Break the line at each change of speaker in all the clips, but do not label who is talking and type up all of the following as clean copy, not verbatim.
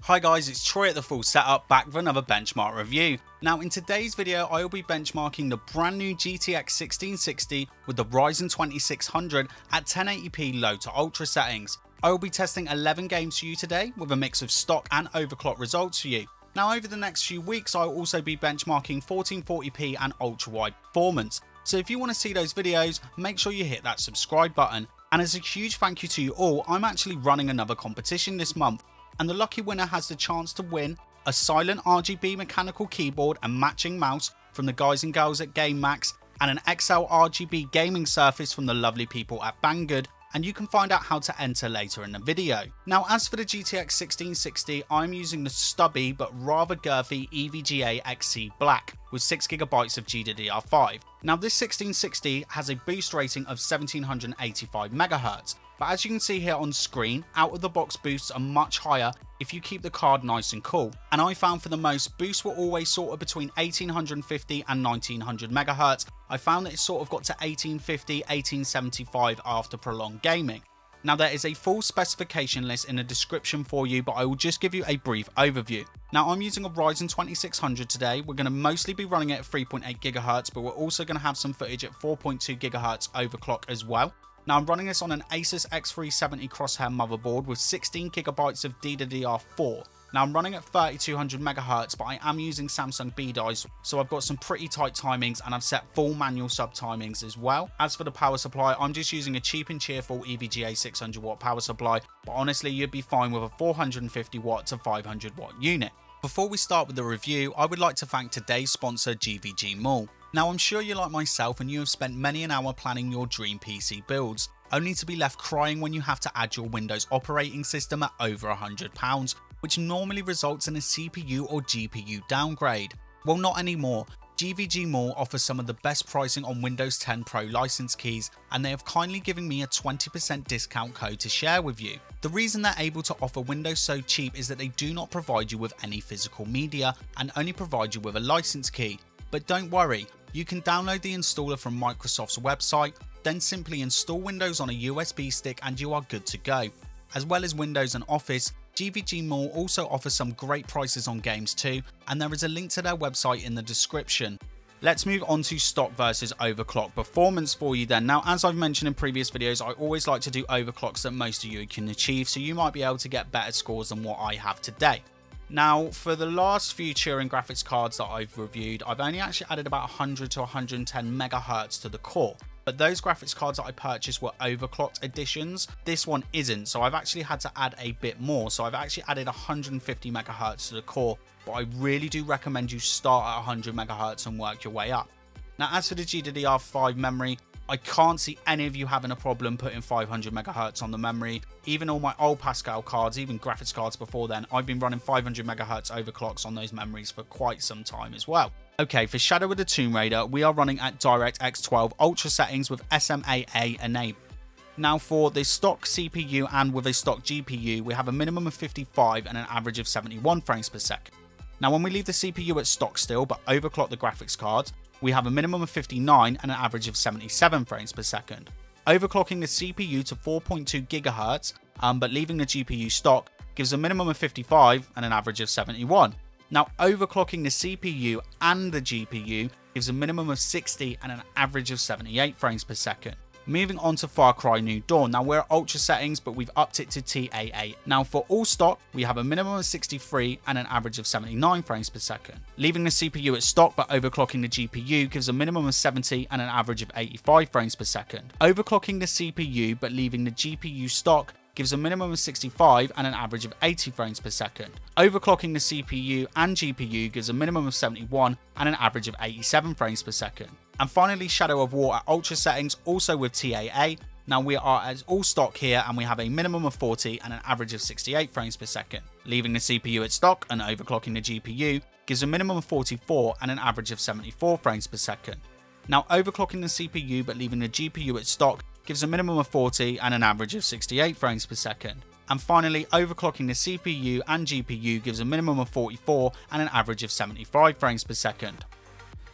Hi guys, it's Troy at The Full Setup, back with another benchmark review. Now in today's video I will be benchmarking the brand new GTX 1660 with the Ryzen 2600 at 1080p low to ultra settings. I will be testing 11 games for you today with a mix of stock and overclock results for you. Now over the next few weeks I will also be benchmarking 1440p and ultra wide performance. So if you want to see those videos, make sure you hit that subscribe button. And as a huge thank you to you all, I'm actually running another competition this month. And the lucky winner has the chance to win a silent RGB mechanical keyboard and matching mouse from the guys and girls at Gamemax and an XL RGB gaming surface from the lovely people at Banggood, and you can find out how to enter later in the video. Now as for the GTX 1660, I'm using the stubby but rather girthy EVGA XC Black with 6GB of GDDR5. Now this 1660 has a boost rating of 1785MHz. But as you can see here on screen, out of the box boosts are much higher if you keep the card nice and cool. And I found for the most, boosts were always sort of between 1850 and 1900MHz. I found that it sort of got to 1850, 1875 after prolonged gaming. Now there is a full specification list in the description for you, but I will just give you a brief overview. Now I'm using a Ryzen 2600 today. We're going to mostly be running it at 3.8GHz, but we're also going to have some footage at 4.2GHz overclock as well. Now I'm running this on an Asus X370 crosshair motherboard with 16GB of DDR4. Now I'm running at 3200MHz, but I am using Samsung B dies, so I've got some pretty tight timings and I've set full manual sub timings as well. As for the power supply, I'm just using a cheap and cheerful EVGA 600W power supply, but honestly you'd be fine with a 450W to 500W unit. Before we start with the review, I would like to thank today's sponsor GVG Mall. Now I'm sure you're like myself and you have spent many an hour planning your dream PC builds, only to be left crying when you have to add your Windows operating system at over £100, which normally results in a CPU or GPU downgrade. Well, not anymore. GVG Mall offers some of the best pricing on Windows 10 Pro license keys, and they have kindly given me a 20% discount code to share with you. The reason they're able to offer Windows so cheap is that they do not provide you with any physical media and only provide you with a license key. But don't worry, you can download the installer from Microsoft's website, then simply install Windows on a USB stick and you are good to go. As well as Windows and Office, GVG Mall also offers some great prices on games too, and there is a link to their website in the description. Let's move on to stock versus overclock performance for you then. Now as I've mentioned in previous videos, I always like to do overclocks that most of you can achieve, so you might be able to get better scores than what I have today. Now for the last few Turing graphics cards that I've reviewed, I've only actually added about 100 to 110MHz to the core. But those graphics cards that I purchased were overclocked editions. This one isn't, so I've actually had to add a bit more. So I've actually added 150MHz to the core, but I really do recommend you start at 100MHz and work your way up. Now as for the GDDR5 memory, I can't see any of you having a problem putting 500MHz on the memory. Even all my old Pascal cards, even graphics cards before then, I've been running 500MHz overclocks on those memories for quite some time as well. Okay, for Shadow of the Tomb Raider, we are running at DirectX 12 Ultra settings with SMAA enabled. Now for the stock CPU and with a stock GPU, we have a minimum of 55 and an average of 71 frames per second. Now when we leave the CPU at stock still, but overclock the graphics cards, we have a minimum of 59 and an average of 77 frames per second. Overclocking the CPU to 4.2GHz, but leaving the GPU stock, gives a minimum of 55 and an average of 71. Now overclocking the CPU and the GPU gives a minimum of 60 and an average of 78 frames per second. Moving on to Far Cry New Dawn. Now we're at ultra settings, but we've upped it to TAA. Now for all stock, we have a minimum of 63 and an average of 79 frames per second. Leaving the CPU at stock, but overclocking the GPU gives a minimum of 70 and an average of 85 frames per second. Overclocking the CPU, but leaving the GPU stock, gives a minimum of 65 and an average of 80 frames per second. Overclocking the CPU and GPU gives a minimum of 71 and an average of 87 frames per second. And finally, Shadow of War at ultra settings, also with TAA. Now we are at all stock here and we have a minimum of 40 and an average of 68 frames per second. Leaving the CPU at stock and overclocking the GPU gives a minimum of 44 and an average of 74 frames per second. Now overclocking the CPU but leaving the GPU at stock gives a minimum of 40 and an average of 68 frames per second. And finally, overclocking the CPU and GPU gives a minimum of 44 and an average of 75 frames per second.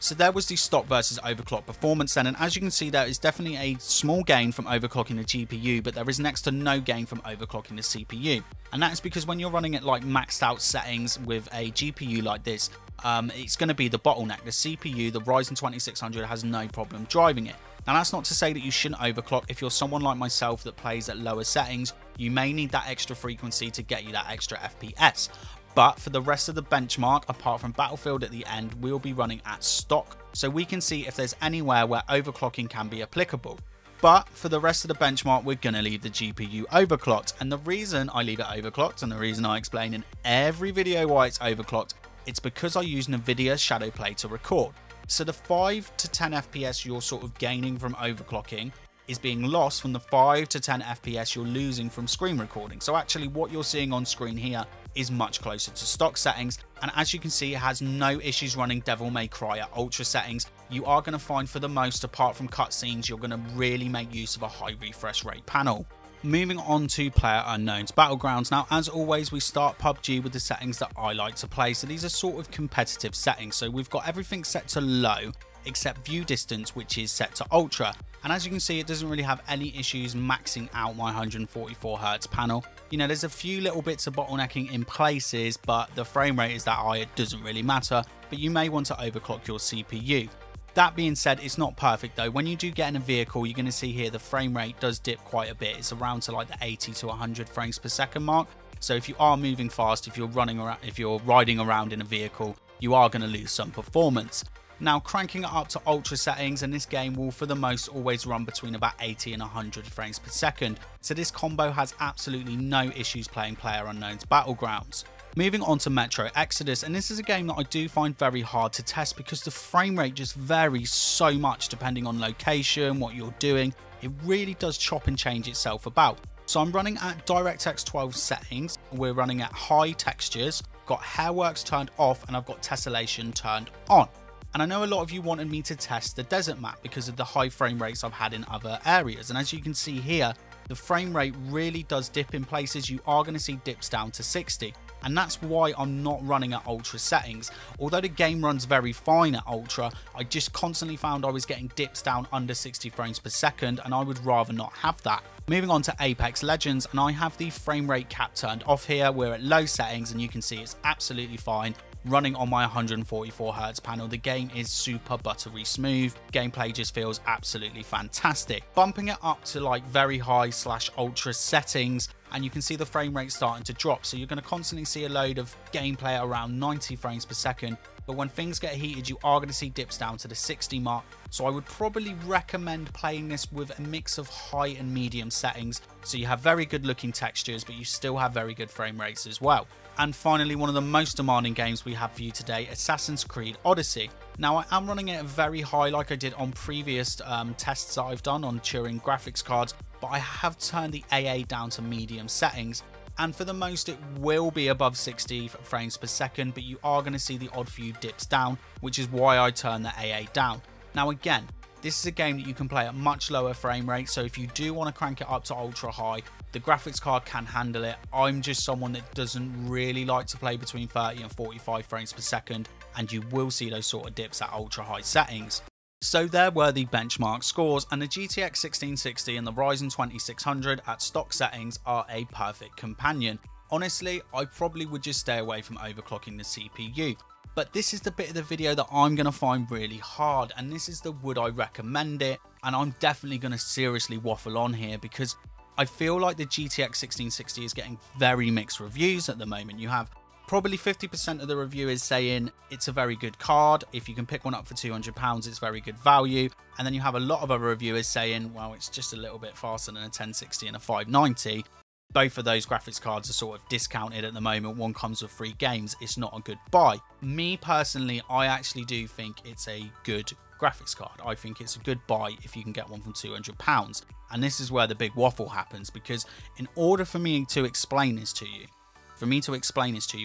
So there was the stock versus overclock performance then, and as you can see there is definitely a small gain from overclocking the GPU, but there is next to no gain from overclocking the CPU. And that is because when you're running at like maxed out settings with a GPU like this, it's going to be the bottleneck. The CPU, the Ryzen 2600, has no problem driving it. Now that's not to say that you shouldn't overclock. If you're someone like myself that plays at lower settings, you may need that extra frequency to get you that extra FPS. But for the rest of the benchmark, apart from Battlefield at the end, we'll be running at stock, so we can see if there's anywhere where overclocking can be applicable. But for the rest of the benchmark, we're going to leave the GPU overclocked. And the reason I leave it overclocked, and the reason I explain in every video why it's overclocked, it's because I use Nvidia Shadow to record. So the 5 to 10 FPS you're sort of gaining from overclocking is being lost from the 5 to 10 FPS you're losing from screen recording. So actually what you're seeing on screen here is much closer to stock settings, and as you can see, it has no issues running Devil May Cry at ultra settings. You are going to find, for the most, apart from cutscenes, you're going to really make use of a high refresh rate panel. Moving on to PlayerUnknown's Battlegrounds. Now, as always, we start PUBG with the settings that I like to play. So these are sort of competitive settings. So we've got everything set to low, except view distance, which is set to ultra. And as you can see, it doesn't really have any issues maxing out my 144Hz panel. You know, there's a few little bits of bottlenecking in places, but the frame rate is that high, it doesn't really matter. But you may want to overclock your CPU. That being said, it's not perfect though. When you do get in a vehicle, you're going to see here the frame rate does dip quite a bit. It's around to like the 80 to 100 frames per second mark. So if you are moving fast, if you're running around, if you're riding around in a vehicle, you are going to lose some performance. Now, cranking it up to ultra settings, and this game will for the most always run between about 80 and 100 frames per second. So this combo has absolutely no issues playing PlayerUnknown's Battlegrounds. Moving on to Metro Exodus, and this is a game that I do find very hard to test because the frame rate just varies so much depending on location, what you're doing. It really does chop and change itself about. So I'm running at DirectX 12 settings, we're running at high textures, got Hairworks turned off, and I've got tessellation turned on. And I know a lot of you wanted me to test the desert map because of the high frame rates I've had in other areas. And as you can see here, the frame rate really does dip in places. You are going to see dips down to 60. And that's why I'm not running at ultra settings. Although the game runs very fine at ultra, I just constantly found I was getting dips down under 60 frames per second, and I would rather not have that. Moving on to Apex Legends, and I have the frame rate cap turned off here. We're at low settings and you can see it's absolutely fine. Running on my 144Hz panel, the game is super buttery smooth. Gameplay just feels absolutely fantastic. Bumping it up to like very high / ultra settings, and you can see the frame rate starting to drop. So you're going to constantly see a load of gameplay at around 90 frames per second. But when things get heated, you are going to see dips down to the 60 mark. So I would probably recommend playing this with a mix of high and medium settings. So you have very good looking textures, but you still have very good frame rates as well. And finally, one of the most demanding games we have for you today, Assassin's Creed Odyssey. Now, I am running it at very high like I did on previous tests that I've done on Turing graphics cards, but I have turned the AA down to medium settings. And for the most, it will be above 60 frames per second, but you are going to see the odd few dips down, which is why I turned the AA down. Now again, this is a game that you can play at much lower frame rates, so if you do want to crank it up to ultra high, the graphics card can handle it. I'm just someone that doesn't really like to play between 30 and 45 frames per second, and you will see those sort of dips at ultra high settings. So there were the benchmark scores, and the GTX 1660 and the Ryzen 2600 at stock settings are a perfect companion. Honestly, I probably would just stay away from overclocking the CPU. But this is the bit of the video that I'm going to find really hard, and this is the would I recommend it, and I'm definitely going to seriously waffle on here because I feel like the GTX 1660 is getting very mixed reviews at the moment. You have probably 50% of the reviewers saying it's a very good card. If you can pick one up for £200, it's very good value. And then you have a lot of other reviewers saying, well, it's just a little bit faster than a 1060 and a 590. Both of those graphics cards are sort of discounted at the moment. One comes with free games. It's not a good buy. Me personally, I actually do think it's a good graphics card. I think it's a good buy if you can get one from £200. And this is where the big waffle happens, because in order for me to explain this to you,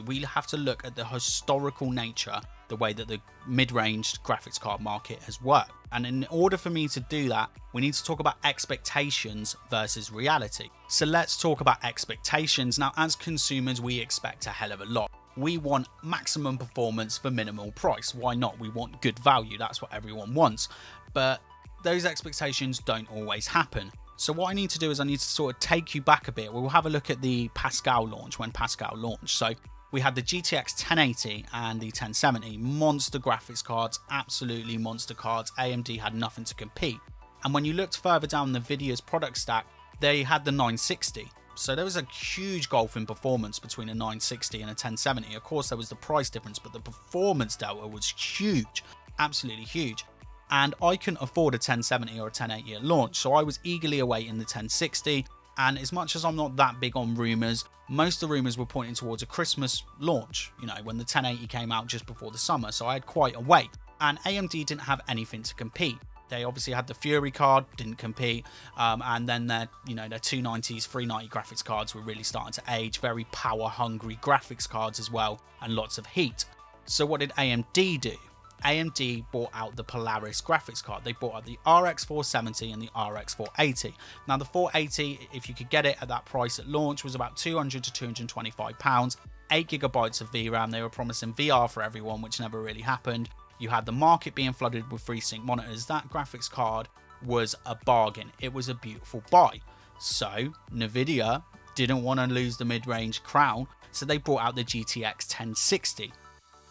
we have to look at the historical nature, the way that the mid-range graphics card market has worked. And in order for me to do that, we need to talk about expectations versus reality. So let's talk about expectations. Now, as consumers, we expect a hell of a lot. we want maximum performance for minimal price. Why not? We want good value. That's what everyone wants. But those expectations don't always happen. So what I need to do is I need to sort of take you back a bit. We'll have a look at the Pascal launch, when Pascal launched. So we had the GTX 1080 and the 1070, monster graphics cards, absolutely monster cards. AMD had nothing to compete. And when you looked further down Nvidia's product stack, they had the 960. So there was a huge gulf in performance between a 960 and a 1070. Of course, there was the price difference, but the performance delta was huge, absolutely huge. And I couldn't afford a 1070 or a 1080 at launch, so I was eagerly awaiting the 1060. And as much as I'm not that big on rumours, most of the rumours were pointing towards a Christmas launch, you know, when the 1080 came out just before the summer, so I had quite a wait. And AMD didn't have anything to compete. They obviously had the Fury card, didn't compete, and then their 290s, 390 graphics cards were really starting to age, very power-hungry graphics cards as well, and lots of heat. So what did AMD do? AMD bought out the Polaris graphics card. They bought out the RX 470 and the RX 480. Now the 480, if you could get it at that price at launch, was about £200 to £225. 8GB of VRAM. They were promising VR for everyone, which never really happened. You had the market being flooded with FreeSync monitors. That graphics card was a bargain. It was a beautiful buy. So Nvidia didn't want to lose the mid-range crown, so they brought out the GTX 1060.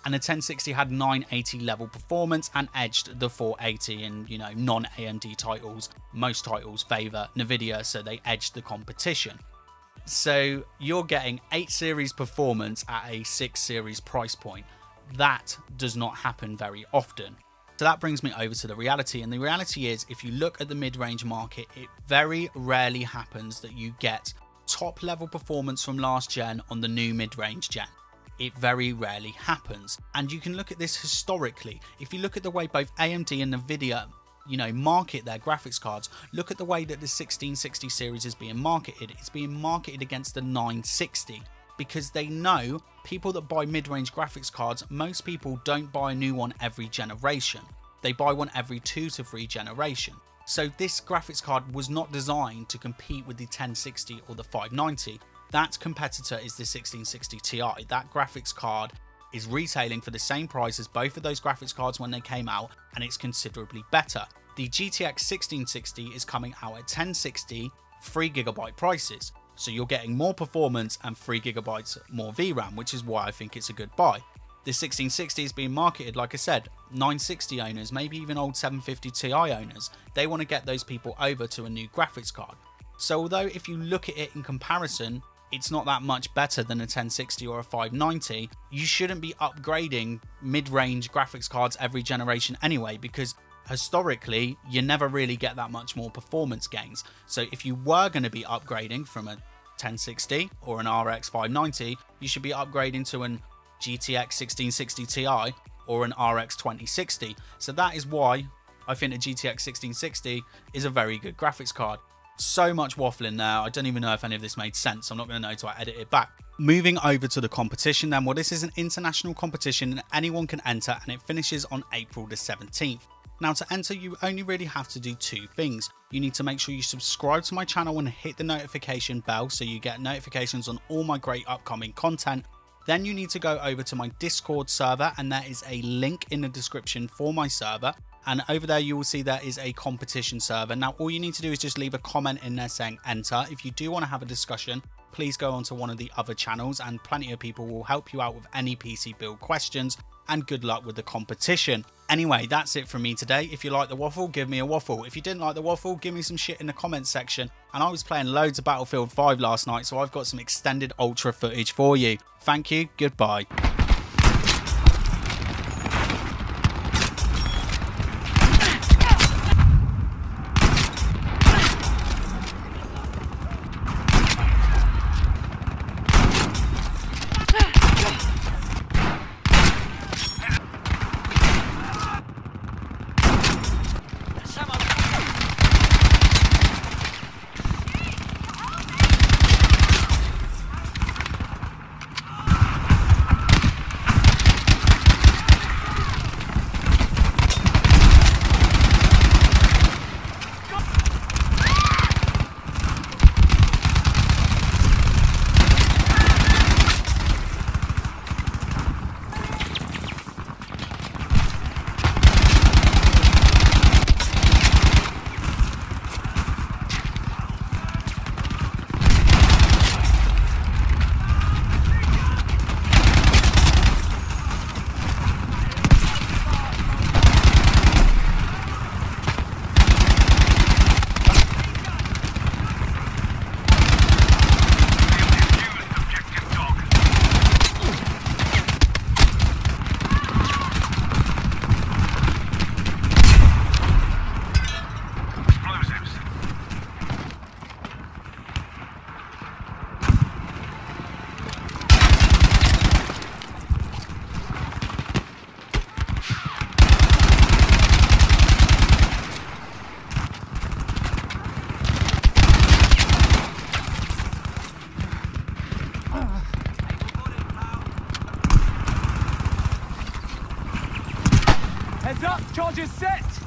And the 1060 had 980 level performance and edged the 480 in, non-AMD titles. Most titles favour Nvidia, so they edged the competition. So you're getting 8 series performance at a 6 series price point. That does not happen very often. So that brings me over to the reality, and the reality is, if you look at the mid-range market, it very rarely happens that you get top level performance from last gen on the new mid-range gen. It very rarely happens, and you can look at this historically. If you look at the way both AMD and Nvidia market their graphics cards, look at the way that the 1660 series is being marketed. It's being marketed against the 960. Because they know people that buy mid-range graphics cards, most people don't buy a new one every generation. They buy one every 2 to 3 generations. So this graphics card was not designed to compete with the 1060 or the 590. That competitor is the 1660 Ti. That graphics card is retailing for the same price as both of those graphics cards when they came out, and it's considerably better. The GTX 1660 is coming out at 1060 3GB prices. So you're getting more performance and 3GB more VRAM, which is why I think it's a good buy. The 1660 is being marketed, like I said, 960 owners, maybe even old 750 Ti owners. They want to get those people over to a new graphics card. So although if you look at it in comparison, it's not that much better than a 1060 or a 590, you shouldn't be upgrading mid-range graphics cards every generation anyway, because historically, you never really get that much more performance gains. So if you were going to be upgrading from a 1060 or an RX 590, you should be upgrading to an GTX 1660 Ti or an RX 2060. So that is why I think the GTX 1660 is a very good graphics card. So much waffling there, I don't even know if any of this made sense. I'm not going to know until I edit it back. Moving over to the competition then, well, this is an international competition and anyone can enter, and it finishes on April the 17th. Now to enter, you only really have to do 2 things. You need to make sure you subscribe to my channel and hit the notification bell so you get notifications on all my great upcoming content. Then you need to go over to my Discord server, and there is a link in the description for my server. And over there you will see there is a competition server. Now all you need to do is just leave a comment in there saying enter. If you do want to have a discussion, please go onto one of the other channels and plenty of people will help you out with any PC build questions, and good luck with the competition. Anyway, that's it from me today. If you like the waffle, give me a waffle. If you didn't like the waffle, give me some shit in the comments section. And I was playing loads of Battlefield 5 last night, so I've got some extended ultra footage for you. Thank you, goodbye.
Heads up, charges set.